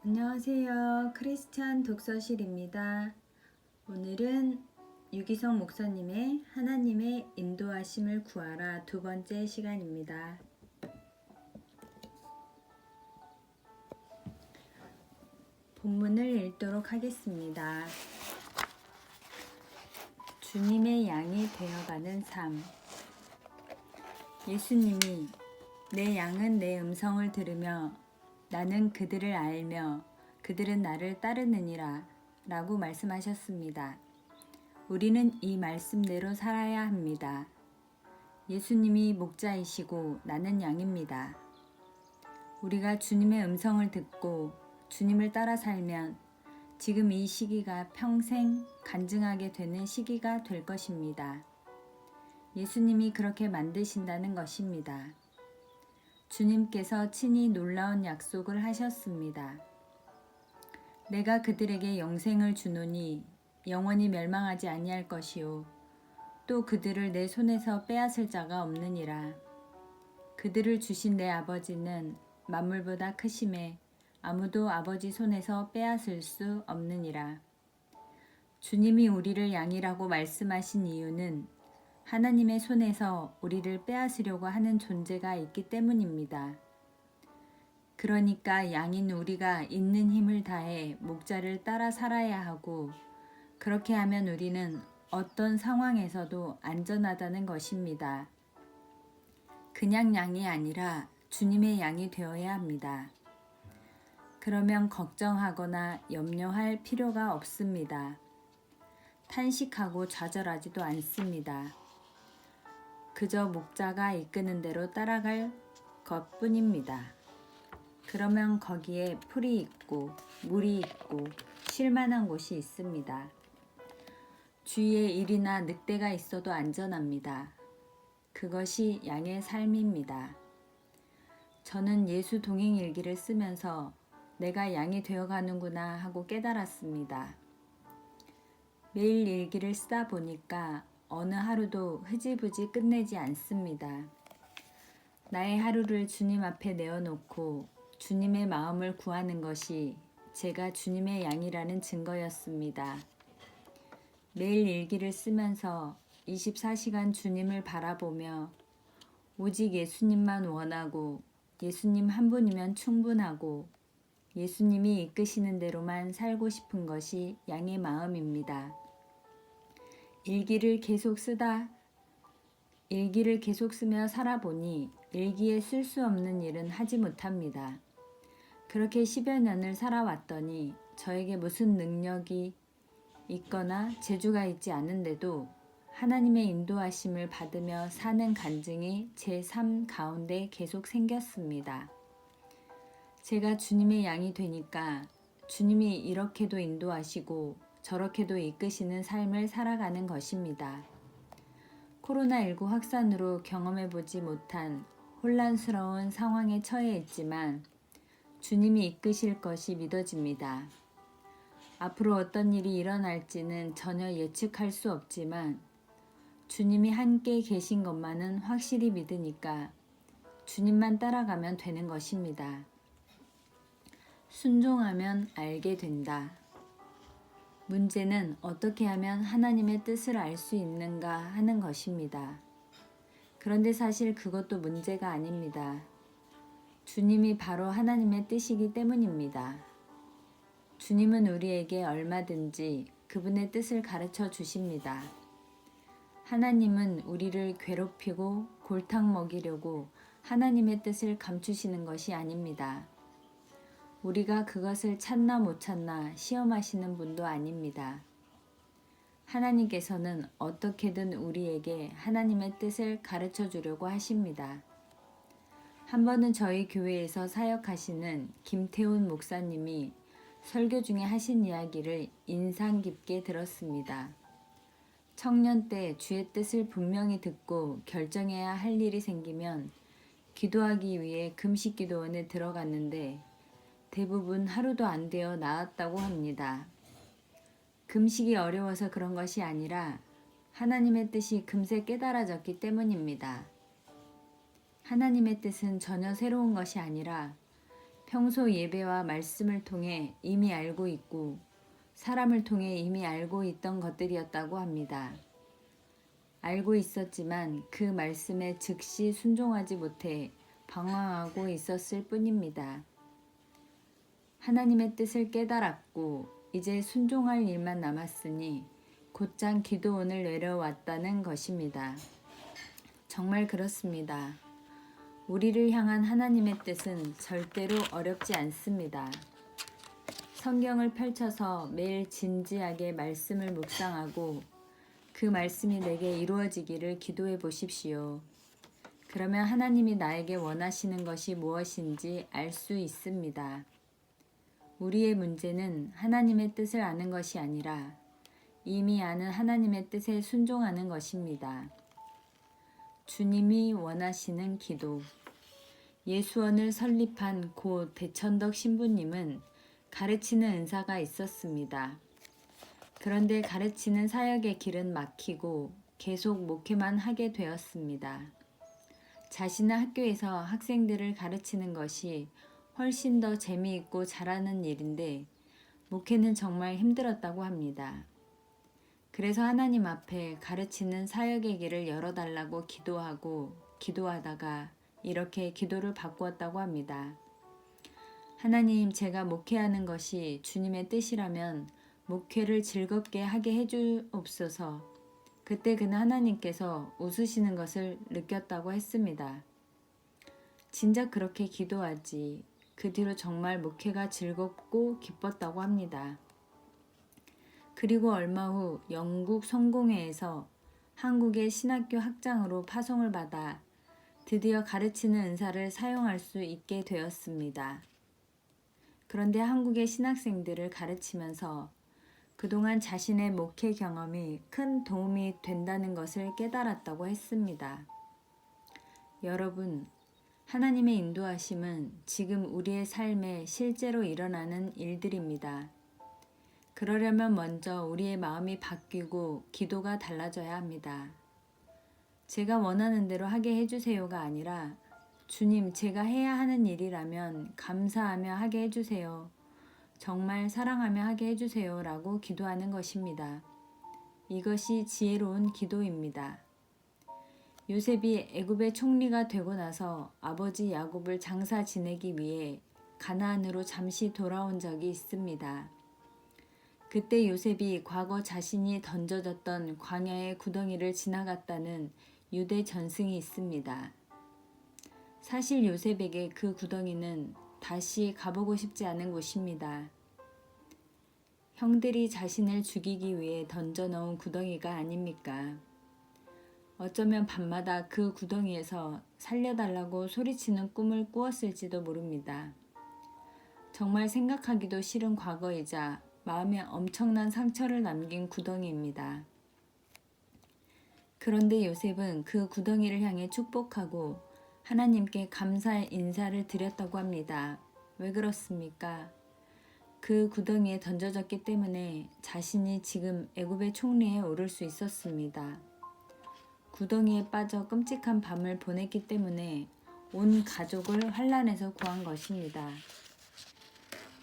안녕하세요. 크리스찬 독서실입니다. 오늘은 유기성 목사님의 하나님의 인도하심을 구하라 두 번째 시간입니다. 본문을 읽도록 하겠습니다. 주님의 양이 되어가는 삶. 예수님이 내 양은 내 음성을 들으며 나는 그들을 알며 그들은 나를 따르느니라 라고 말씀하셨습니다. 우리는 이 말씀대로 살아야 합니다. 예수님이 목자이시고 나는 양입니다. 우리가 주님의 음성을 듣고 주님을 따라 살면 지금 이 시기가 평생 간증하게 되는 시기가 될 것입니다. 예수님이 그렇게 만드신다는 것입니다. 주님께서 친히 놀라운 약속을 하셨습니다. 내가 그들에게 영생을 주노니 영원히 멸망하지 아니할 것이요 또 그들을 내 손에서 빼앗을 자가 없느니라. 그들을 주신 내 아버지는 만물보다 크심에 아무도 아버지 손에서 빼앗을 수 없느니라. 주님이 우리를 양이라고 말씀하신 이유는 하나님의 손에서 우리를 빼앗으려고 하는 존재가 있기 때문입니다. 그러니까 양인 우리가 있는 힘을 다해 목자를 따라 살아야 하고, 그렇게 하면 우리는 어떤 상황에서도 안전하다는 것입니다. 그냥 양이 아니라 주님의 양이 되어야 합니다. 그러면 걱정하거나 염려할 필요가 없습니다. 탄식하고 좌절하지도 않습니다. 그저 목자가 이끄는 대로 따라갈 것뿐입니다. 그러면 거기에 풀이 있고 물이 있고 쉴 만한 곳이 있습니다. 주위에 일이나 늑대가 있어도 안전합니다. 그것이 양의 삶입니다. 저는 예수 동행 일기를 쓰면서 내가 양이 되어가는구나 하고 깨달았습니다. 매일 일기를 쓰다 보니까 어느 하루도 흐지부지 끝내지 않습니다. 나의 하루를 주님 앞에 내어놓고 주님의 마음을 구하는 것이 제가 주님의 양이라는 증거였습니다. 매일 일기를 쓰면서 24시간 주님을 바라보며 오직 예수님만 원하고 예수님 한 분이면 충분하고 예수님이 이끄시는 대로만 살고 싶은 것이 양의 마음입니다. 일기를 계속 쓰며 살아보니 일기에 쓸 수 없는 일은 하지 못합니다. 그렇게 10여 년을 살아왔더니 저에게 무슨 능력이 있거나 재주가 있지 않은데도 하나님의 인도하심을 받으며 사는 간증이 제 삶 가운데 계속 생겼습니다. 제가 주님의 양이 되니까 주님이 이렇게도 인도하시고 저렇게도 이끄시는 삶을 살아가는 것입니다. 코로나19 확산으로 경험해보지 못한 혼란스러운 상황에 처해 있지만 주님이 이끄실 것이 믿어집니다. 앞으로 어떤 일이 일어날지는 전혀 예측할 수 없지만 주님이 함께 계신 것만은 확실히 믿으니까 주님만 따라가면 되는 것입니다. 순종하면 알게 된다. 문제는 어떻게 하면 하나님의 뜻을 알 수 있는가 하는 것입니다. 그런데 사실 그것도 문제가 아닙니다. 주님이 바로 하나님의 뜻이기 때문입니다. 주님은 우리에게 얼마든지 그분의 뜻을 가르쳐 주십니다. 하나님은 우리를 괴롭히고 골탕 먹이려고 하나님의 뜻을 감추시는 것이 아닙니다. 우리가 그것을 찾나 못 찾나 시험하시는 분도 아닙니다. 하나님께서는 어떻게든 우리에게 하나님의 뜻을 가르쳐 주려고 하십니다. 한 번은 저희 교회에서 사역하시는 김태훈 목사님이 설교 중에 하신 이야기를 인상 깊게 들었습니다. 청년 때 주의 뜻을 분명히 듣고 결정해야 할 일이 생기면 기도하기 위해 금식 기도원에 들어갔는데 대부분 하루도 안 되어 나왔다고 합니다. 금식이 어려워서 그런 것이 아니라 하나님의 뜻이 금세 깨달아졌기 때문입니다. 하나님의 뜻은 전혀 새로운 것이 아니라 평소 예배와 말씀을 통해 이미 알고 있고 사람을 통해 이미 알고 있던 것들이었다고 합니다. 알고 있었지만 그 말씀에 즉시 순종하지 못해 방황하고 있었을 뿐입니다. 하나님의 뜻을 깨달았고 이제 순종할 일만 남았으니 곧장 기도원을 내려왔다는 것입니다. 정말 그렇습니다. 우리를 향한 하나님의 뜻은 절대로 어렵지 않습니다. 성경을 펼쳐서 매일 진지하게 말씀을 묵상하고 그 말씀이 내게 이루어지기를 기도해 보십시오. 그러면 하나님이 나에게 원하시는 것이 무엇인지 알 수 있습니다. 우리의 문제는 하나님의 뜻을 아는 것이 아니라 이미 아는 하나님의 뜻에 순종하는 것입니다. 주님이 원하시는 기도. 예수원을 설립한 고 대천덕 신부님은 가르치는 은사가 있었습니다. 그런데 가르치는 사역의 길은 막히고 계속 목회만 하게 되었습니다. 자신의 학교에서 학생들을 가르치는 것이 훨씬 더 재미있고 잘하는 일인데 목회는 정말 힘들었다고 합니다. 그래서 하나님 앞에 가르치는 사역의 길을 열어달라고 기도하다가 이렇게 기도를 바꾸었다고 합니다. 하나님, 제가 목회하는 것이 주님의 뜻이라면 목회를 즐겁게 하게 해주옵소서. 그때 그는 하나님께서 웃으시는 것을 느꼈다고 했습니다. 진작 그렇게 기도하지. 그 뒤로 정말 목회가 즐겁고 기뻤다고 합니다. 그리고 얼마 후 영국 성공회에서 한국의 신학교 학장으로 파송을 받아 드디어 가르치는 은사를 사용할 수 있게 되었습니다. 그런데 한국의 신학생들을 가르치면서 그동안 자신의 목회 경험이 큰 도움이 된다는 것을 깨달았다고 했습니다. 여러분, 하나님의 인도하심은 지금 우리의 삶에 실제로 일어나는 일들입니다. 그러려면 먼저 우리의 마음이 바뀌고 기도가 달라져야 합니다. 제가 원하는 대로 하게 해주세요가 아니라 주님, 제가 해야 하는 일이라면 감사하며 하게 해주세요. 정말 사랑하며 하게 해주세요 라고 기도하는 것입니다. 이것이 지혜로운 기도입니다. 요셉이 애굽의 총리가 되고 나서 아버지 야곱을 장사 지내기 위해 가나안으로 잠시 돌아온 적이 있습니다. 그때 요셉이 과거 자신이 던져졌던 광야의 구덩이를 지나갔다는 유대 전승이 있습니다. 사실 요셉에게 그 구덩이는 다시 가보고 싶지 않은 곳입니다. 형들이 자신을 죽이기 위해 던져놓은 구덩이가 아닙니까? 어쩌면 밤마다 그 구덩이에서 살려달라고 소리치는 꿈을 꾸었을지도 모릅니다. 정말 생각하기도 싫은 과거이자 마음에 엄청난 상처를 남긴 구덩이입니다. 그런데 요셉은 그 구덩이를 향해 축복하고 하나님께 감사의 인사를 드렸다고 합니다. 왜 그렇습니까? 그 구덩이에 던져졌기 때문에 자신이 지금 애굽의 총리에 오를 수 있었습니다. 구덩이에 빠져 끔찍한 밤을 보냈기 때문에 온 가족을 환난에서 구한 것입니다.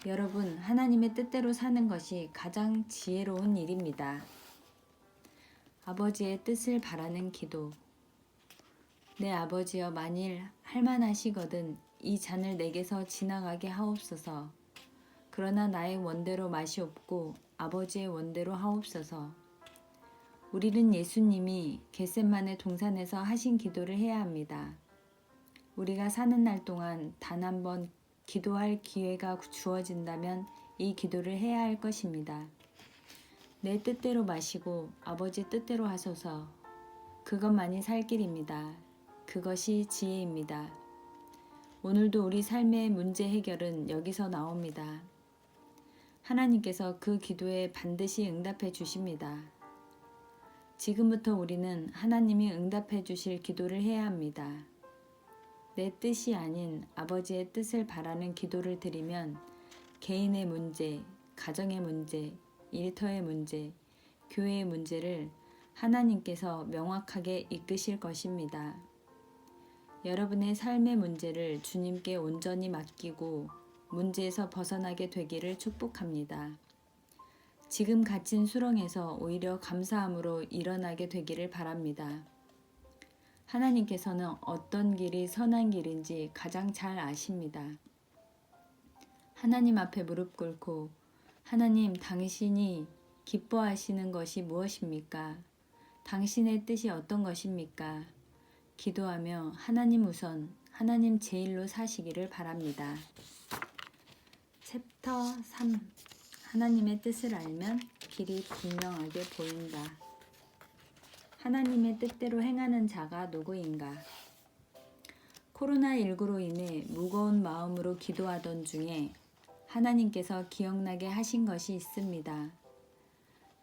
여러분, 하나님의 뜻대로 사는 것이 가장 지혜로운 일입니다. 아버지의 뜻을 바라는 기도. 내 아버지여, 만일 할만하시거든 이 잔을 내게서 지나가게 하옵소서. 그러나 나의 원대로 마시옵고 아버지의 원대로 하옵소서. 우리는 예수님이 겟세마네 동산에서 하신 기도를 해야 합니다. 우리가 사는 날 동안 단 한 번 기도할 기회가 주어진다면 이 기도를 해야 할 것입니다. 내 뜻대로 마시고 아버지 뜻대로 하소서. 그것만이 살 길입니다. 그것이 지혜입니다. 오늘도 우리 삶의 문제 해결은 여기서 나옵니다. 하나님께서 그 기도에 반드시 응답해 주십니다. 지금부터 우리는 하나님이 응답해 주실 기도를 해야 합니다. 내 뜻이 아닌 아버지의 뜻을 바라는 기도를 드리면 개인의 문제, 가정의 문제, 일터의 문제, 교회의 문제를 하나님께서 명확하게 이끄실 것입니다. 여러분의 삶의 문제를 주님께 온전히 맡기고 문제에서 벗어나게 되기를 축복합니다. 지금 갇힌 수렁에서 오히려 감사함으로 일어나게 되기를 바랍니다. 하나님께서는 어떤 길이 선한 길인지 가장 잘 아십니다. 하나님 앞에 무릎 꿇고 하나님, 당신이 기뻐하시는 것이 무엇입니까? 당신의 뜻이 어떤 것입니까? 기도하며 하나님 우선, 하나님 제일로 사시기를 바랍니다. 챕터 3. 하나님의 뜻을 알면 길이 분명하게 보인다. 하나님의 뜻대로 행하는 자가 누구인가? 코로나19로 인해 무거운 마음으로 기도하던 중에 하나님께서 기억나게 하신 것이 있습니다.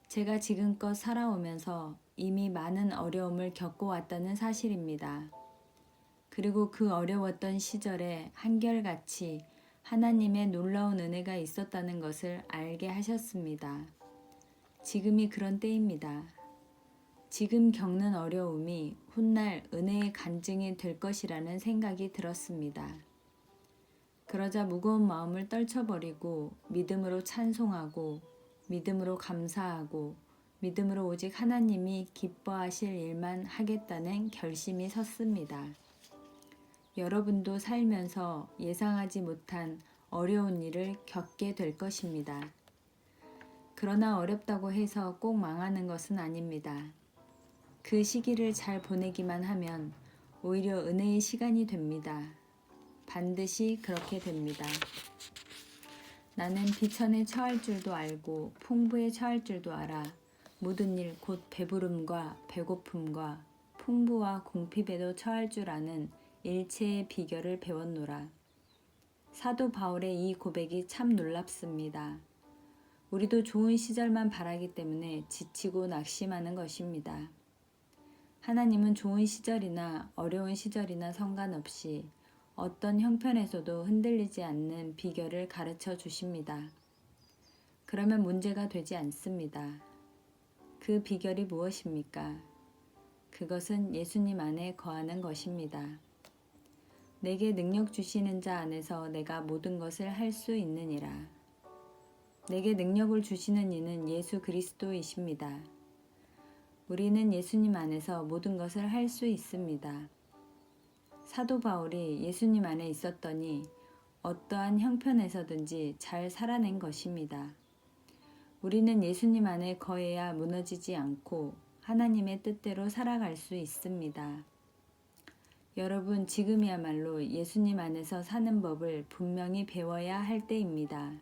제가 지금껏 살아오면서 이미 많은 어려움을 겪어왔다는 사실입니다. 그리고 그 어려웠던 시절에 한결같이 하나님의 놀라운 은혜가 있었다는 것을 알게 하셨습니다. 지금이 그런 때입니다. 지금 겪는 어려움이 훗날 은혜의 간증이 될 것이라는 생각이 들었습니다. 그러자 무거운 마음을 떨쳐버리고 믿음으로 찬송하고 믿음으로 감사하고 믿음으로 오직 하나님이 기뻐하실 일만 하겠다는 결심이 섰습니다. 여러분도 살면서 예상하지 못한 어려운 일을 겪게 될 것입니다. 그러나 어렵다고 해서 꼭 망하는 것은 아닙니다. 그 시기를 잘 보내기만 하면 오히려 은혜의 시간이 됩니다. 반드시 그렇게 됩니다. 나는 비천에 처할 줄도 알고 풍부에 처할 줄도 알아. 모든 일 곧 배부름과 배고픔과 풍부와 궁핍에도 처할 줄 아는 일체의 비결을 배웠노라. 사도 바울의 이 고백이 참 놀랍습니다. 우리도 좋은 시절만 바라기 때문에 지치고 낙심하는 것입니다. 하나님은 좋은 시절이나 어려운 시절이나 상관없이 어떤 형편에서도 흔들리지 않는 비결을 가르쳐 주십니다. 그러면 문제가 되지 않습니다. 그 비결이 무엇입니까? 그것은 예수님 안에 거하는 것입니다. 내게 능력 주시는 자 안에서 내가 모든 것을 할 수 있느니라. 내게 능력을 주시는 이는 예수 그리스도이십니다. 우리는 예수님 안에서 모든 것을 할 수 있습니다. 사도 바울이 예수님 안에 있었더니 어떠한 형편에서든지 잘 살아낸 것입니다. 우리는 예수님 안에 거해야 무너지지 않고 하나님의 뜻대로 살아갈 수 있습니다. 여러분, 지금이야말로 예수님 안에서 사는 법을 분명히 배워야 할 때입니다.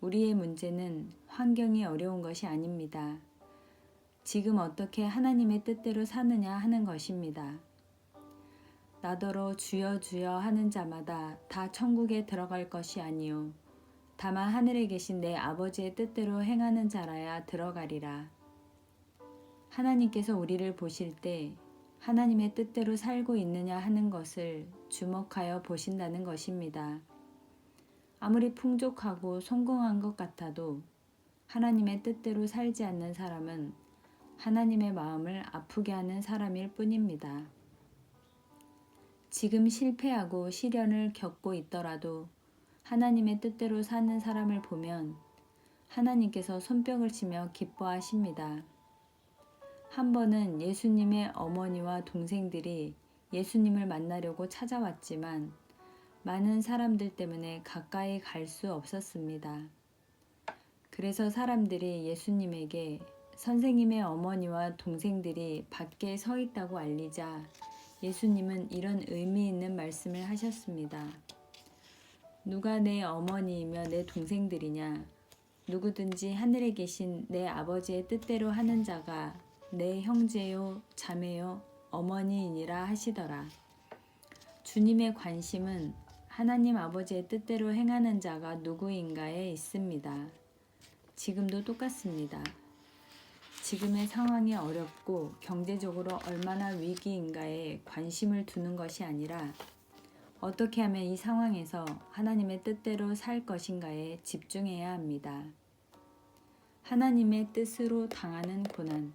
우리의 문제는 환경이 어려운 것이 아닙니다. 지금 어떻게 하나님의 뜻대로 사느냐 하는 것입니다. 나더러 주여 주여 하는 자마다 다 천국에 들어갈 것이 아니요 다만 하늘에 계신 내 아버지의 뜻대로 행하는 자라야 들어가리라. 하나님께서 우리를 보실 때 하나님의 뜻대로 살고 있느냐 하는 것을 주목하여 보신다는 것입니다. 아무리 풍족하고 성공한 것 같아도 하나님의 뜻대로 살지 않는 사람은 하나님의 마음을 아프게 하는 사람일 뿐입니다. 지금 실패하고 시련을 겪고 있더라도 하나님의 뜻대로 사는 사람을 보면 하나님께서 손뼉을 치며 기뻐하십니다. 한 번은 예수님의 어머니와 동생들이 예수님을 만나려고 찾아왔지만 많은 사람들 때문에 가까이 갈 수 없었습니다. 그래서 사람들이 예수님에게 선생님의 어머니와 동생들이 밖에 서 있다고 알리자 예수님은 이런 의미 있는 말씀을 하셨습니다. 누가 내 어머니이며 내 동생들이냐? 누구든지 하늘에 계신 내 아버지의 뜻대로 하는 자가 내 형제요, 자매요, 어머니이니라 하시더라. 주님의 관심은 하나님 아버지의 뜻대로 행하는 자가 누구인가에 있습니다. 지금도 똑같습니다. 지금의 상황이 어렵고 경제적으로 얼마나 위기인가에 관심을 두는 것이 아니라 어떻게 하면 이 상황에서 하나님의 뜻대로 살 것인가에 집중해야 합니다. 하나님의 뜻으로 당하는 고난.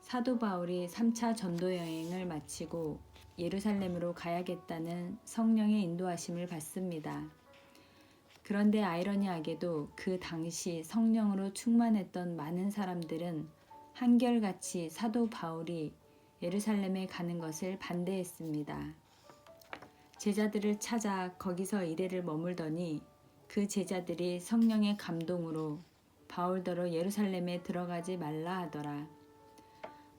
사도 바울이 3차 전도 여행을 마치고 예루살렘으로 가야겠다는 성령의 인도하심을 받습니다. 그런데 아이러니하게도 그 당시 성령으로 충만했던 많은 사람들은 한결같이 사도 바울이 예루살렘에 가는 것을 반대했습니다. 제자들을 찾아 거기서 이래를 머물더니 그 제자들이 성령의 감동으로 바울더러 예루살렘에 들어가지 말라 하더라.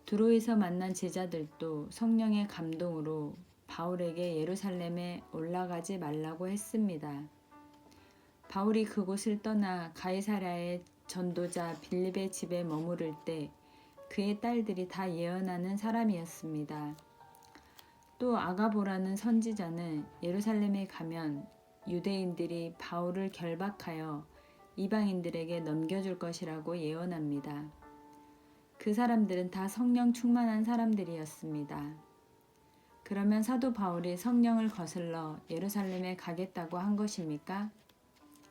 두로에서 만난 제자들도 성령의 감동으로 바울에게 예루살렘에 올라가지 말라고 했습니다. 바울이 그곳을 떠나 가이사랴의 전도자 빌립의 집에 머무를 때 그의 딸들이 다 예언하는 사람이었습니다. 또 아가보라는 선지자는 예루살렘에 가면 유대인들이 바울을 결박하여 이방인들에게 넘겨줄 것이라고 예언합니다. 그 사람들은 다 성령 충만한 사람들이었습니다. 그러면 사도 바울이 성령을 거슬러 예루살렘에 가겠다고 한 것입니까?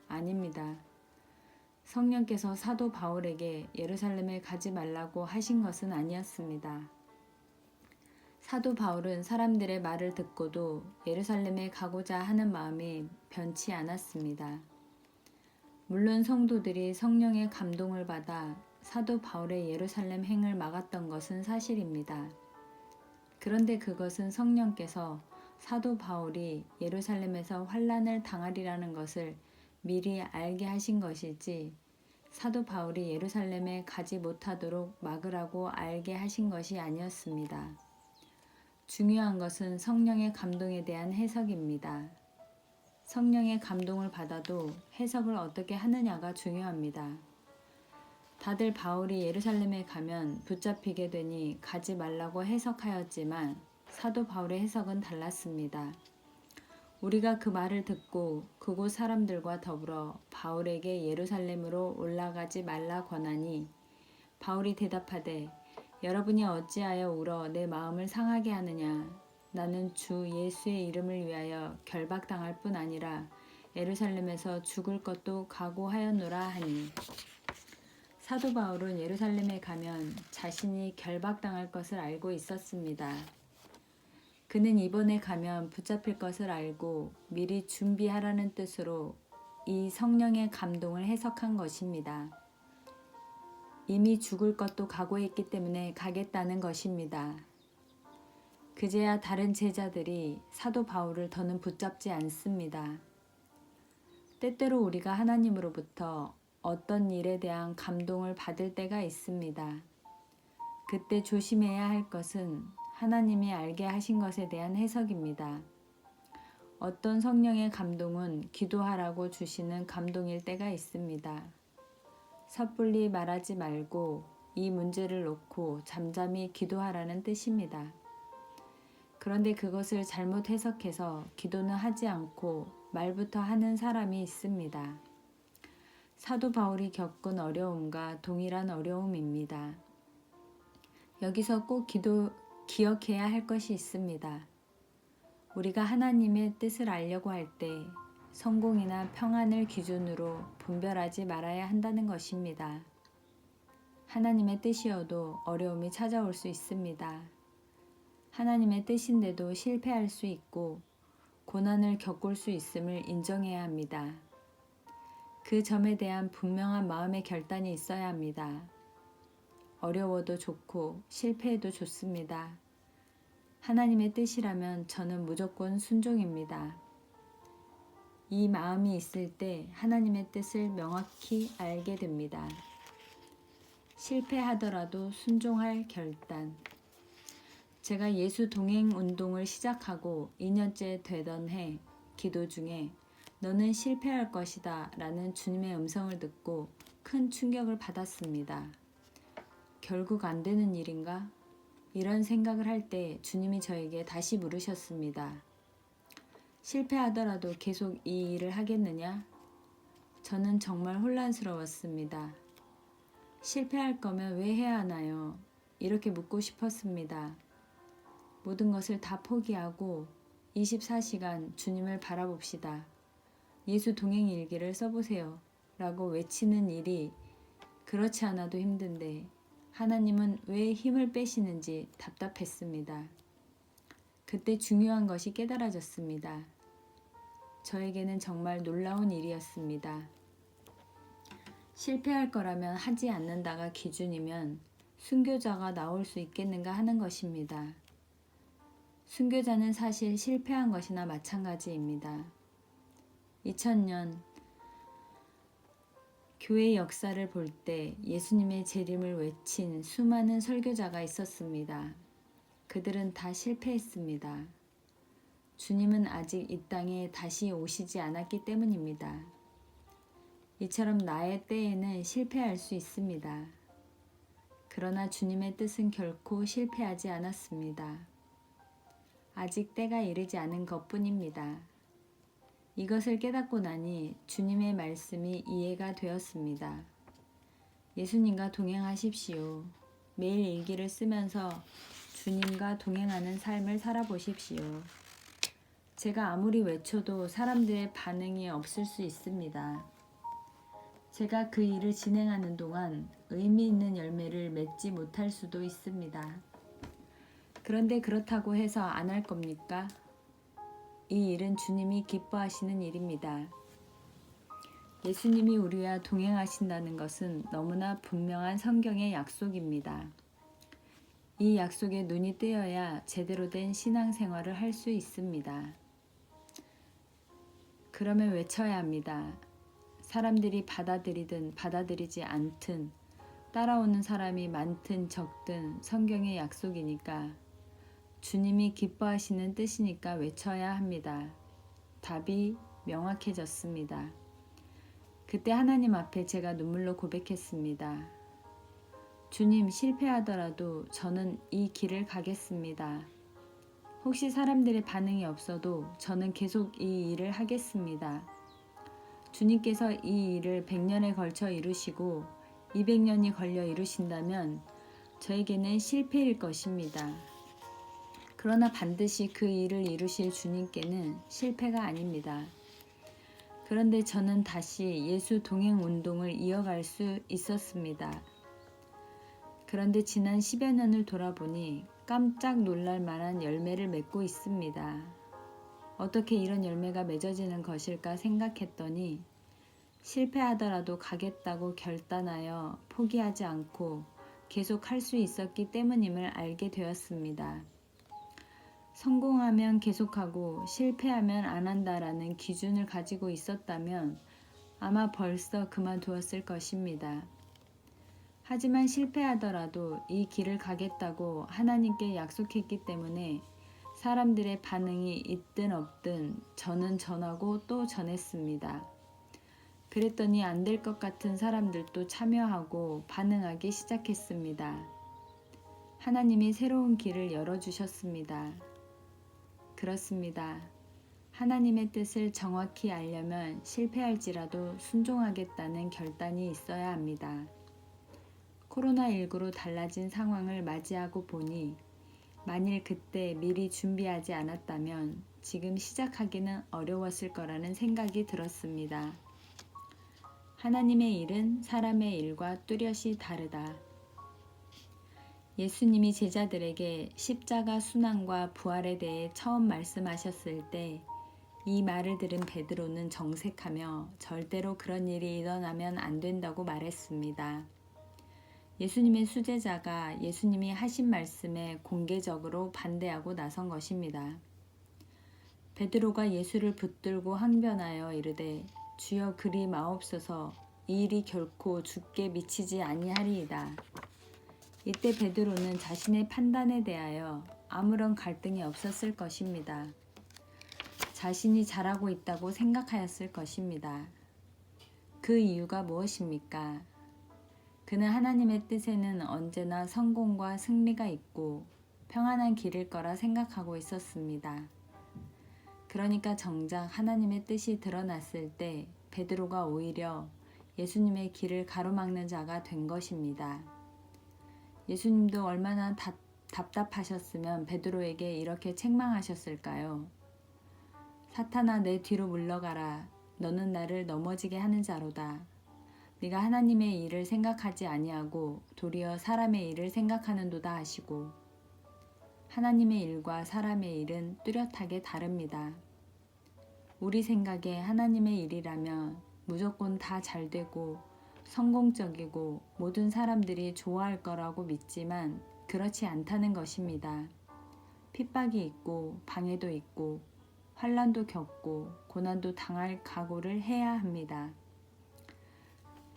아닙니다. 성령께서 사도 바울에게 예루살렘에 가지 말라고 하신 것은 아니었습니다. 사도 바울은 사람들의 말을 듣고도 예루살렘에 가고자 하는 마음이 변치 않았습니다. 물론 성도들이 성령의 감동을 받아 사도 바울의 예루살렘 행을 막았던 것은 사실입니다. 그런데 그것은 성령께서 사도 바울이 예루살렘에서 환난을 당하리라는 것을 미리 알게 하신 것이지 사도 바울이 예루살렘에 가지 못하도록 막으라고 알게 하신 것이 아니었습니다. 중요한 것은 성령의 감동에 대한 해석입니다. 성령의 감동을 받아도 해석을 어떻게 하느냐가 중요합니다. 다들 바울이 예루살렘에 가면 붙잡히게 되니 가지 말라고 해석하였지만 사도 바울의 해석은 달랐습니다. 우리가 그 말을 듣고 그곳 사람들과 더불어 바울에게 예루살렘으로 올라가지 말라 권하니 바울이 대답하되 여러분이 어찌하여 울어 내 마음을 상하게 하느냐. 나는 주 예수의 이름을 위하여 결박당할 뿐 아니라 예루살렘에서 죽을 것도 각오하였노라 하니 사도 바울은 예루살렘에 가면 자신이 결박당할 것을 알고 있었습니다. 그는 이번에 가면 붙잡힐 것을 알고 미리 준비하라는 뜻으로 이 성령의 감동을 해석한 것입니다. 이미 죽을 것도 각오했기 때문에 가겠다는 것입니다. 그제야 다른 제자들이 사도 바울을 더는 붙잡지 않습니다. 때때로 우리가 하나님으로부터 어떤 일에 대한 감동을 받을 때가 있습니다. 그때 조심해야 할 것은 하나님이 알게 하신 것에 대한 해석입니다. 어떤 성령의 감동은 기도하라고 주시는 감동일 때가 있습니다. 섣불리 말하지 말고 이 문제를 놓고 잠잠히 기도하라는 뜻입니다. 그런데 그것을 잘못 해석해서 기도는 하지 않고 말부터 하는 사람이 있습니다. 사도 바울이 겪은 어려움과 동일한 어려움입니다. 여기서 꼭 기억해야 할 것이 있습니다. 우리가 하나님의 뜻을 알려고 할 때 성공이나 평안을 기준으로 분별하지 말아야 한다는 것입니다. 하나님의 뜻이어도 어려움이 찾아올 수 있습니다. 하나님의 뜻인데도 실패할 수 있고 고난을 겪을 수 있음을 인정해야 합니다. 그 점에 대한 분명한 마음의 결단이 있어야 합니다. 어려워도 좋고 실패해도 좋습니다. 하나님의 뜻이라면 저는 무조건 순종입니다. 이 마음이 있을 때 하나님의 뜻을 명확히 알게 됩니다. 실패하더라도 순종할 결단. 제가 예수 동행 운동을 시작하고 2년째 되던 해 기도 중에 너는 실패할 것이다 라는 주님의 음성을 듣고 큰 충격을 받았습니다. 결국 안 되는 일인가? 이런 생각을 할 때 주님이 저에게 다시 물으셨습니다. 실패하더라도 계속 이 일을 하겠느냐? 저는 정말 혼란스러웠습니다. 실패할 거면 왜 해야 하나요? 이렇게 묻고 싶었습니다. 모든 것을 다 포기하고 24시간 주님을 바라봅시다. 예수 동행 일기를 써보세요. 라고 외치는 일이 그렇지 않아도 힘든데 하나님은 왜 힘을 빼시는지 답답했습니다. 그때 중요한 것이 깨달아졌습니다. 저에게는 정말 놀라운 일이었습니다. 실패할 거라면 하지 않는다가 기준이면 순교자가 나올 수 있겠는가 하는 것입니다. 순교자는 사실 실패한 것이나 마찬가지입니다. 2000년 교회 역사를 볼 때 예수님의 재림을 외친 수많은 설교자가 있었습니다. 그들은 다 실패했습니다. 주님은 아직 이 땅에 다시 오시지 않았기 때문입니다. 이처럼 나의 때에는 실패할 수 있습니다. 그러나 주님의 뜻은 결코 실패하지 않았습니다. 아직 때가 이르지 않은 것뿐입니다. 이것을 깨닫고 나니 주님의 말씀이 이해가 되었습니다. 예수님과 동행하십시오. 매일 일기를 쓰면서 주님과 동행하는 삶을 살아보십시오. 제가 아무리 외쳐도 사람들의 반응이 없을 수 있습니다. 제가 그 일을 진행하는 동안 의미 있는 열매를 맺지 못할 수도 있습니다. 그런데 그렇다고 해서 안 할 겁니까? 이 일은 주님이 기뻐하시는 일입니다. 예수님이 우리와 동행하신다는 것은 너무나 분명한 성경의 약속입니다. 이 약속에 눈이 뜨여야 제대로 된 신앙생활을 할 수 있습니다. 그러면 외쳐야 합니다. 사람들이 받아들이든 받아들이지 않든 따라오는 사람이 많든 적든 성경의 약속이니까 주님이 기뻐하시는 뜻이니까 외쳐야 합니다. 답이 명확해졌습니다. 그때 하나님 앞에 제가 눈물로 고백했습니다. 주님, 실패하더라도 저는 이 길을 가겠습니다. 혹시 사람들의 반응이 없어도 저는 계속 이 일을 하겠습니다. 주님께서 이 일을 100년에 걸쳐 이루시고 200년이 걸려 이루신다면 저에게는 실패일 것입니다. 그러나 반드시 그 일을 이루실 주님께는 실패가 아닙니다. 그런데 저는 다시 예수 동행 운동을 이어갈 수 있었습니다. 그런데 지난 10여 년을 돌아보니 깜짝 놀랄 만한 열매를 맺고 있습니다. 어떻게 이런 열매가 맺어지는 것일까 생각했더니 실패하더라도 가겠다고 결단하여 포기하지 않고 계속 할 수 있었기 때문임을 알게 되었습니다. 성공하면 계속하고 실패하면 안 한다라는 기준을 가지고 있었다면 아마 벌써 그만두었을 것입니다. 하지만 실패하더라도 이 길을 가겠다고 하나님께 약속했기 때문에 사람들의 반응이 있든 없든 저는 전하고 또 전했습니다. 그랬더니 안 될 것 같은 사람들도 참여하고 반응하기 시작했습니다. 하나님이 새로운 길을 열어주셨습니다. 그렇습니다. 하나님의 뜻을 정확히 알려면 실패할지라도 순종하겠다는 결단이 있어야 합니다. 코로나19로 달라진 상황을 맞이하고 보니 만일 그때 미리 준비하지 않았다면 지금 시작하기는 어려웠을 거라는 생각이 들었습니다. 하나님의 일은 사람의 일과 뚜렷이 다르다. 예수님이 제자들에게 십자가 순환과 부활에 대해 처음 말씀하셨을 때 이 말을 들은 베드로는 정색하며 절대로 그런 일이 일어나면 안 된다고 말했습니다. 예수님의 수제자가 예수님이 하신 말씀에 공개적으로 반대하고 나선 것입니다. 베드로가 예수를 붙들고 항변하여 이르되 주여 그리 마옵소서 이 일이 결코 주께 미치지 아니하리이다. 이때 베드로는 자신의 판단에 대하여 아무런 갈등이 없었을 것입니다. 자신이 잘하고 있다고 생각하였을 것입니다. 그 이유가 무엇입니까? 그는 하나님의 뜻에는 언제나 성공과 승리가 있고 평안한 길일 거라 생각하고 있었습니다. 그러니까 정작 하나님의 뜻이 드러났을 때 베드로가 오히려 예수님의 길을 가로막는 자가 된 것입니다. 예수님도 얼마나 답답하셨으면 베드로에게 이렇게 책망하셨을까요? 사탄아 내 뒤로 물러가라. 너는 나를 넘어지게 하는 자로다. 네가 하나님의 일을 생각하지 아니하고 도리어 사람의 일을 생각하는도다 하시고 하나님의 일과 사람의 일은 뚜렷하게 다릅니다. 우리 생각에 하나님의 일이라면 무조건 다 잘 되고 성공적이고 모든 사람들이 좋아할 거라고 믿지만 그렇지 않다는 것입니다. 핍박이 있고 방해도 있고 환난도 겪고 고난도 당할 각오를 해야 합니다.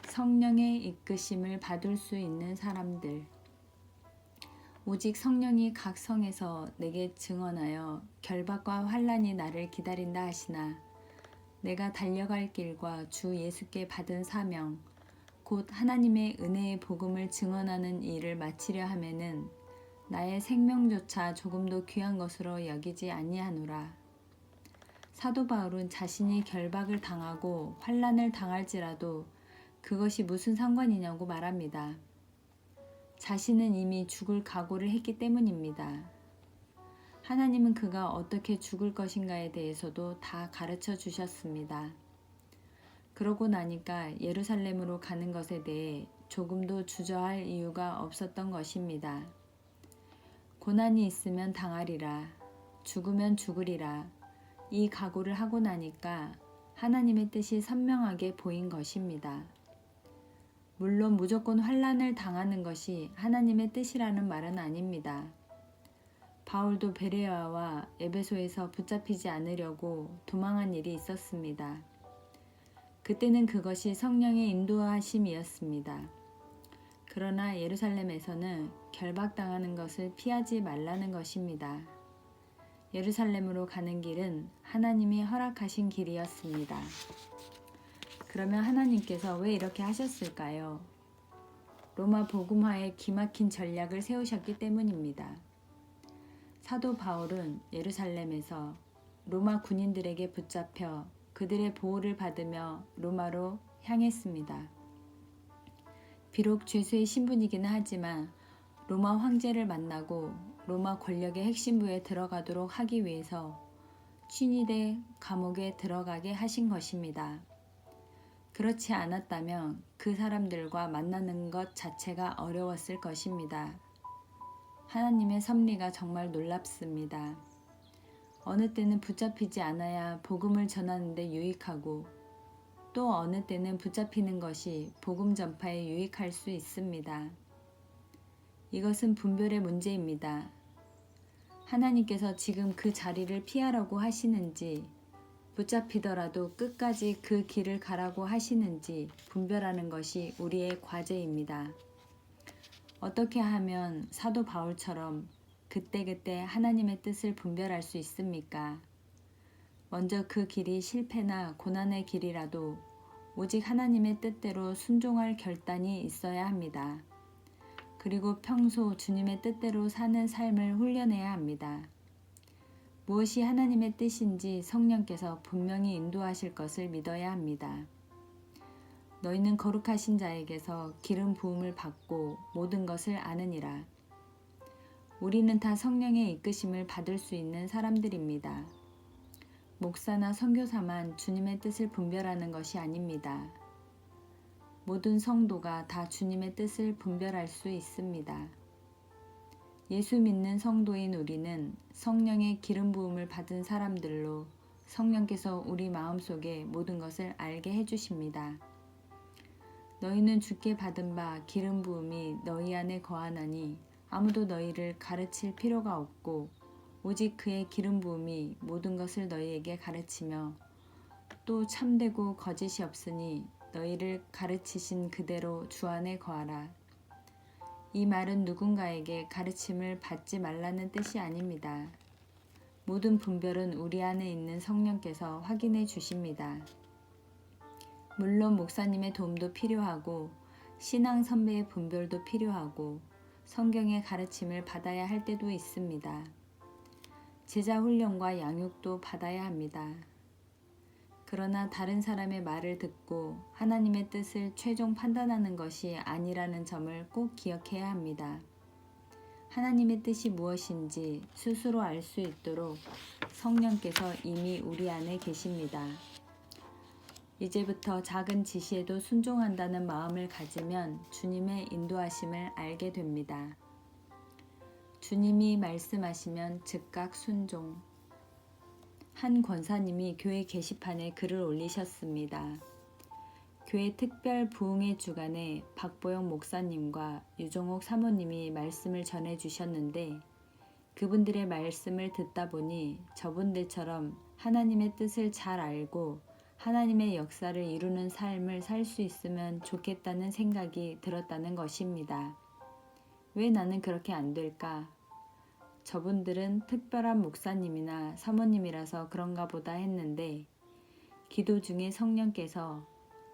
성령의 이끄심을 받을 수 있는 사람들, 오직 성령이 각 성에서 내게 증언하여 결박과 환난이 나를 기다린다 하시나 내가 달려갈 길과 주 예수께 받은 사명 곧 하나님의 은혜의 복음을 증언하는 일을 마치려 하면은 나의 생명조차 조금도 귀한 것으로 여기지 아니하노라. 사도 바울은 자신이 결박을 당하고 환난을 당할지라도 그것이 무슨 상관이냐고 말합니다. 자신은 이미 죽을 각오를 했기 때문입니다. 하나님은 그가 어떻게 죽을 것인가에 대해서도 다 가르쳐 주셨습니다. 그러고 나니까 예루살렘으로 가는 것에 대해 조금도 주저할 이유가 없었던 것입니다. 고난이 있으면 당하리라, 죽으면 죽으리라, 이 각오를 하고 나니까 하나님의 뜻이 선명하게 보인 것입니다. 물론 무조건 환난을 당하는 것이 하나님의 뜻이라는 말은 아닙니다. 바울도 베레아와 에베소에서 붙잡히지 않으려고 도망한 일이 있었습니다. 그때는 그것이 성령의 인도하심이었습니다. 그러나 예루살렘에서는 결박당하는 것을 피하지 말라는 것입니다. 예루살렘으로 가는 길은 하나님이 허락하신 길이었습니다. 그러면 하나님께서 왜 이렇게 하셨을까요? 로마 복음화에 기막힌 전략을 세우셨기 때문입니다. 사도 바울은 예루살렘에서 로마 군인들에게 붙잡혀 그들의 보호를 받으며 로마로 향했습니다. 비록 죄수의 신분이기는 하지만 로마 황제를 만나고 로마 권력의 핵심부에 들어가도록 하기 위해서 취니대 감옥에 들어가게 하신 것입니다. 그렇지 않았다면 그 사람들과 만나는 것 자체가 어려웠을 것입니다. 하나님의 섭리가 정말 놀랍습니다. 어느 때는 붙잡히지 않아야 복음을 전하는 데 유익하고 또 어느 때는 붙잡히는 것이 복음 전파에 유익할 수 있습니다. 이것은 분별의 문제입니다. 하나님께서 지금 그 자리를 피하라고 하시는지 붙잡히더라도 끝까지 그 길을 가라고 하시는지 분별하는 것이 우리의 과제입니다. 어떻게 하면 사도 바울처럼 그때그때 하나님의 뜻을 분별할 수 있습니까? 먼저 그 길이 실패나 고난의 길이라도 오직 하나님의 뜻대로 순종할 결단이 있어야 합니다. 그리고 평소 주님의 뜻대로 사는 삶을 훈련해야 합니다. 무엇이 하나님의 뜻인지 성령께서 분명히 인도하실 것을 믿어야 합니다. 너희는 거룩하신 자에게서 기름 부음을 받고 모든 것을 아느니라. 우리는 다 성령의 이끄심을 받을 수 있는 사람들입니다. 목사나 선교사만 주님의 뜻을 분별하는 것이 아닙니다. 모든 성도가 다 주님의 뜻을 분별할 수 있습니다. 예수 믿는 성도인 우리는 성령의 기름 부음을 받은 사람들로 성령께서 우리 마음속에 모든 것을 알게 해주십니다. 너희는 주께 받은 바 기름 부음이 너희 안에 거하나니 아무도 너희를 가르칠 필요가 없고 오직 그의 기름 부음이 모든 것을 너희에게 가르치며 또 참되고 거짓이 없으니 너희를 가르치신 그대로 주 안에 거하라. 이 말은 누군가에게 가르침을 받지 말라는 뜻이 아닙니다. 모든 분별은 우리 안에 있는 성령께서 확인해 주십니다. 물론 목사님의 도움도 필요하고 신앙 선배의 분별도 필요하고 성경의 가르침을 받아야 할 때도 있습니다. 제자 훈련과 양육도 받아야 합니다. 그러나 다른 사람의 말을 듣고 하나님의 뜻을 최종 판단하는 것이 아니라는 점을 꼭 기억해야 합니다. 하나님의 뜻이 무엇인지 스스로 알 수 있도록 성령께서 이미 우리 안에 계십니다. 이제부터 작은 지시에도 순종한다는 마음을 가지면 주님의 인도하심을 알게 됩니다. 주님이 말씀하시면 즉각 순종. 한 권사님이 교회 게시판에 글을 올리셨습니다. 교회 특별 부흥회 주간에 박보영 목사님과 유종옥 사모님이 말씀을 전해주셨는데 그분들의 말씀을 듣다 보니 저분들처럼 하나님의 뜻을 잘 알고 하나님의 역사를 이루는 삶을 살 수 있으면 좋겠다는 생각이 들었다는 것입니다. 왜 나는 그렇게 안 될까? 저분들은 특별한 목사님이나 사모님이라서 그런가 보다 했는데 기도 중에 성령께서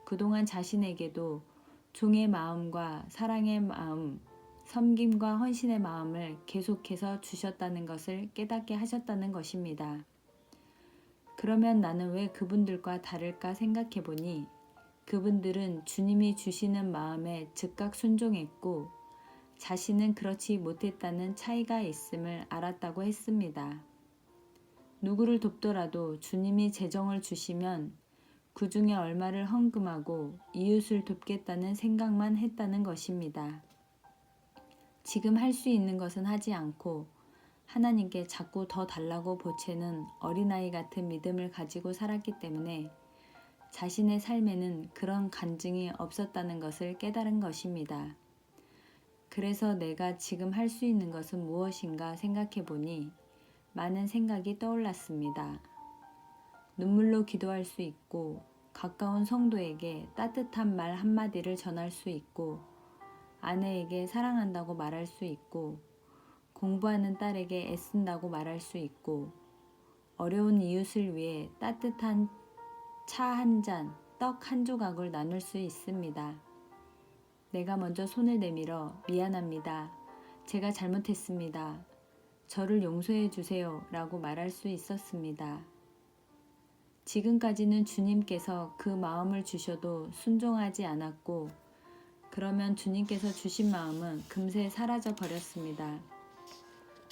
그동안 자신에게도 종의 마음과 사랑의 마음, 섬김과 헌신의 마음을 계속해서 주셨다는 것을 깨닫게 하셨다는 것입니다. 그러면 나는 왜 그분들과 다를까 생각해 보니 그분들은 주님이 주시는 마음에 즉각 순종했고 자신은 그렇지 못했다는 차이가 있음을 알았다고 했습니다. 누구를 돕더라도 주님이 재정을 주시면 그 중에 얼마를 헌금하고 이웃을 돕겠다는 생각만 했다는 것입니다. 지금 할 수 있는 것은 하지 않고 하나님께 자꾸 더 달라고 보채는 어린아이 같은 믿음을 가지고 살았기 때문에 자신의 삶에는 그런 간증이 없었다는 것을 깨달은 것입니다. 그래서 내가 지금 할 수 있는 것은 무엇인가 생각해 보니 많은 생각이 떠올랐습니다. 눈물로 기도할 수 있고 가까운 성도에게 따뜻한 말 한마디를 전할 수 있고 아내에게 사랑한다고 말할 수 있고 공부하는 딸에게 애쓴다고 말할 수 있고 어려운 이웃을 위해 따뜻한 차 한 잔, 떡 한 조각을 나눌 수 있습니다. 내가 먼저 손을 내밀어 미안합니다. 제가 잘못했습니다. 저를 용서해 주세요 라고 말할 수 있었습니다. 지금까지는 주님께서 그 마음을 주셔도 순종하지 않았고 그러면 주님께서 주신 마음은 금세 사라져 버렸습니다.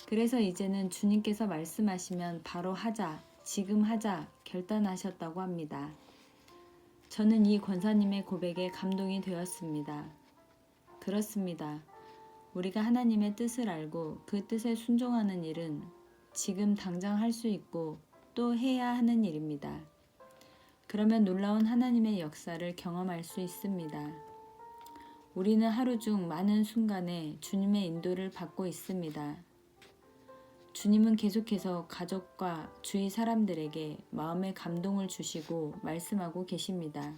그래서 이제는 주님께서 말씀하시면 바로 하자, 지금 하자 결단하셨다고 합니다. 저는 이 권사님의 고백에 감동이 되었습니다. 그렇습니다. 우리가 하나님의 뜻을 알고 그 뜻에 순종하는 일은 지금 당장 할 수 있고 또 해야 하는 일입니다. 그러면 놀라운 하나님의 역사를 경험할 수 있습니다. 우리는 하루 중 많은 순간에 주님의 인도를 받고 있습니다. 주님은 계속해서 가족과 주위 사람들에게 마음의 감동을 주시고 말씀하고 계십니다.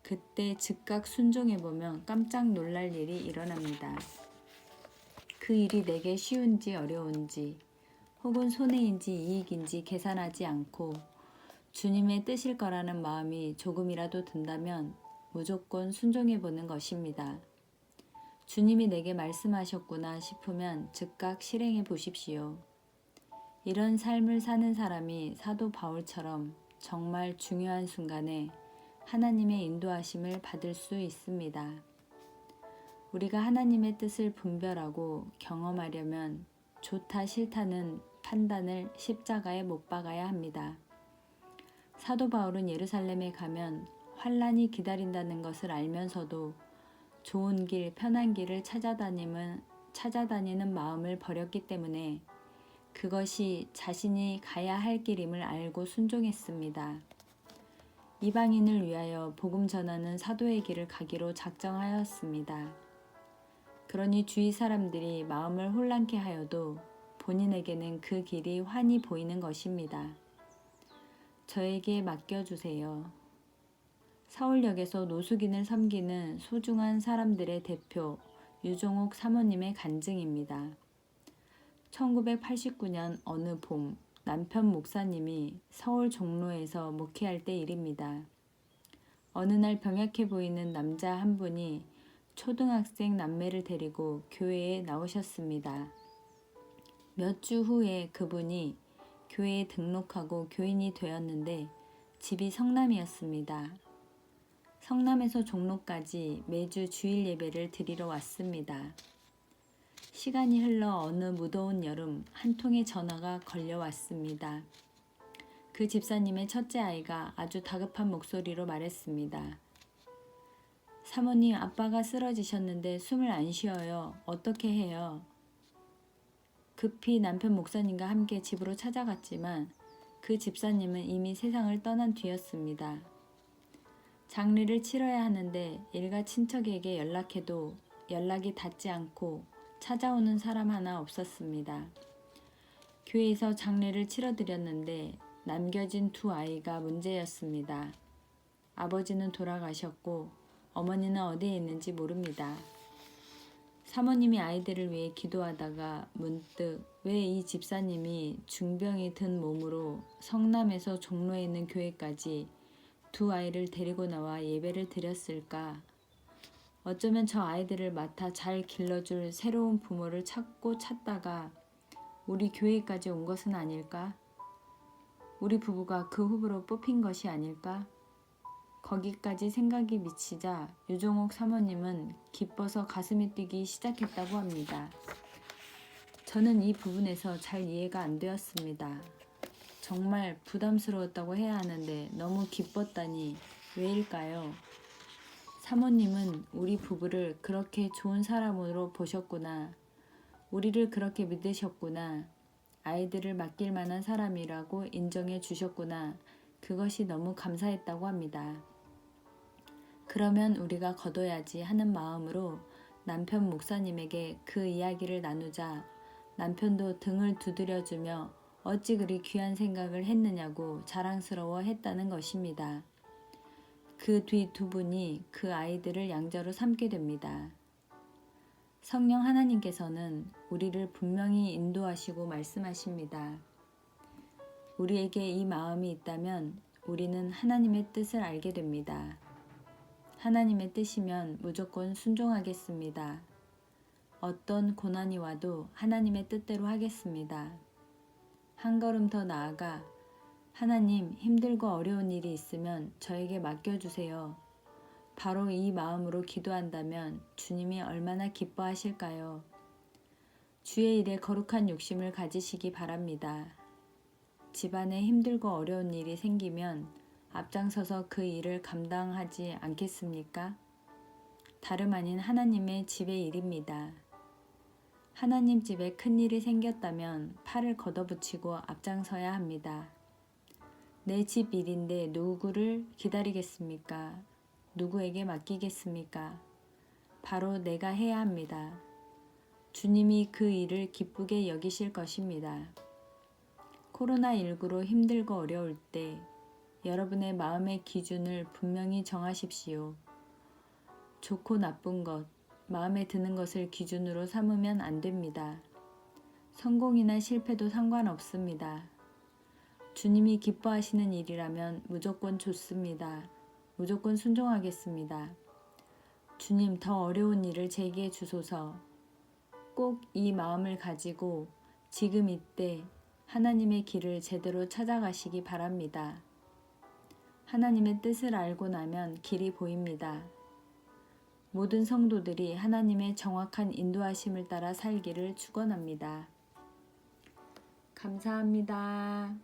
그때 즉각 순종해보면 깜짝 놀랄 일이 일어납니다. 그 일이 내게 쉬운지 어려운지 혹은 손해인지 이익인지 계산하지 않고 주님의 뜻일 거라는 마음이 조금이라도 든다면 무조건 순종해보는 것입니다. 주님이 내게 말씀하셨구나 싶으면 즉각 실행해 보십시오. 이런 삶을 사는 사람이 사도 바울처럼 정말 중요한 순간에 하나님의 인도하심을 받을 수 있습니다. 우리가 하나님의 뜻을 분별하고 경험하려면 좋다 싫다는 판단을 십자가에 못 박아야 합니다. 사도 바울은 예루살렘에 가면 환란이 기다린다는 것을 알면서도 좋은 길, 편한 길을 찾아다니는 마음을 버렸기 때문에 그것이 자신이 가야 할 길임을 알고 순종했습니다. 이방인을 위하여 복음 전하는 사도의 길을 가기로 작정하였습니다. 그러니 주위 사람들이 마음을 혼란케 하여도 본인에게는 그 길이 환히 보이는 것입니다. 저에게 맡겨주세요. 서울역에서 노숙인을 섬기는 소중한 사람들의 대표 유종옥 사모님의 간증입니다. 1989년 어느 봄 남편 목사님이 서울 종로에서 목회할 때 일입니다. 어느 날 병약해 보이는 남자 한 분이 초등학생 남매를 데리고 교회에 나오셨습니다. 몇 주 후에 그분이 교회에 등록하고 교인이 되었는데 집이 성남이었습니다. 성남에서 종로까지 매주 주일 예배를 드리러 왔습니다. 시간이 흘러 어느 무더운 여름 한 통의 전화가 걸려왔습니다. 그 집사님의 첫째 아이가 아주 다급한 목소리로 말했습니다. 사모님, 아빠가 쓰러지셨는데 숨을 안 쉬어요. 어떻게 해요? 급히 남편 목사님과 함께 집으로 찾아갔지만 그 집사님은 이미 세상을 떠난 뒤였습니다. 장례를 치러야 하는데 일가 친척에게 연락해도 연락이 닿지 않고 찾아오는 사람 하나 없었습니다. 교회에서 장례를 치러드렸는데 남겨진 두 아이가 문제였습니다. 아버지는 돌아가셨고 어머니는 어디에 있는지 모릅니다. 사모님이 아이들을 위해 기도하다가 문득 왜 이 집사님이 중병이 든 몸으로 성남에서 종로에 있는 교회까지 두 아이를 데리고 나와 예배를 드렸을까? 어쩌면 저 아이들을 맡아 잘 길러줄 새로운 부모를 찾고 찾다가 우리 교회까지 온 것은 아닐까? 우리 부부가 그 후보로 뽑힌 것이 아닐까? 거기까지 생각이 미치자 유종옥 사모님은 기뻐서 가슴이 뛰기 시작했다고 합니다. 저는 이 부분에서 잘 이해가 안 되었습니다. 정말 부담스러웠다고 해야 하는데 너무 기뻤다니 왜일까요? 사모님은 우리 부부를 그렇게 좋은 사람으로 보셨구나. 우리를 그렇게 믿으셨구나. 아이들을 맡길 만한 사람이라고 인정해 주셨구나. 그것이 너무 감사했다고 합니다. 그러면 우리가 거둬야지 하는 마음으로 남편 목사님에게 그 이야기를 나누자 남편도 등을 두드려주며 어찌 그리 귀한 생각을 했느냐고 자랑스러워 했다는 것입니다. 그 뒤 두 분이 그 아이들을 양자로 삼게 됩니다. 성령 하나님께서는 우리를 분명히 인도하시고 말씀하십니다. 우리에게 이 마음이 있다면 우리는 하나님의 뜻을 알게 됩니다. 하나님의 뜻이면 무조건 순종하겠습니다. 어떤 고난이 와도 하나님의 뜻대로 하겠습니다. 한 걸음 더 나아가 하나님 힘들고 어려운 일이 있으면 저에게 맡겨주세요. 바로 이 마음으로 기도한다면 주님이 얼마나 기뻐하실까요? 주의 일에 거룩한 욕심을 가지시기 바랍니다. 집안에 힘들고 어려운 일이 생기면 앞장서서 그 일을 감당하지 않겠습니까? 다름 아닌 하나님의 집의 일입니다. 하나님 집에 큰일이 생겼다면 팔을 걷어붙이고 앞장서야 합니다. 내 집 일인데 누구를 기다리겠습니까? 누구에게 맡기겠습니까? 바로 내가 해야 합니다. 주님이 그 일을 기쁘게 여기실 것입니다. 코로나19로 힘들고 어려울 때 여러분의 마음의 기준을 분명히 정하십시오. 좋고 나쁜 것, 마음에 드는 것을 기준으로 삼으면 안 됩니다. 성공이나 실패도 상관없습니다. 주님이 기뻐하시는 일이라면 무조건 좋습니다. 무조건 순종하겠습니다. 주님, 더 어려운 일을 제게 주소서. 꼭 이 마음을 가지고 지금 이때 하나님의 길을 제대로 찾아가시기 바랍니다. 하나님의 뜻을 알고 나면 길이 보입니다. 모든 성도들이 하나님의 정확한 인도하심을 따라 살기를 축원합니다. 감사합니다.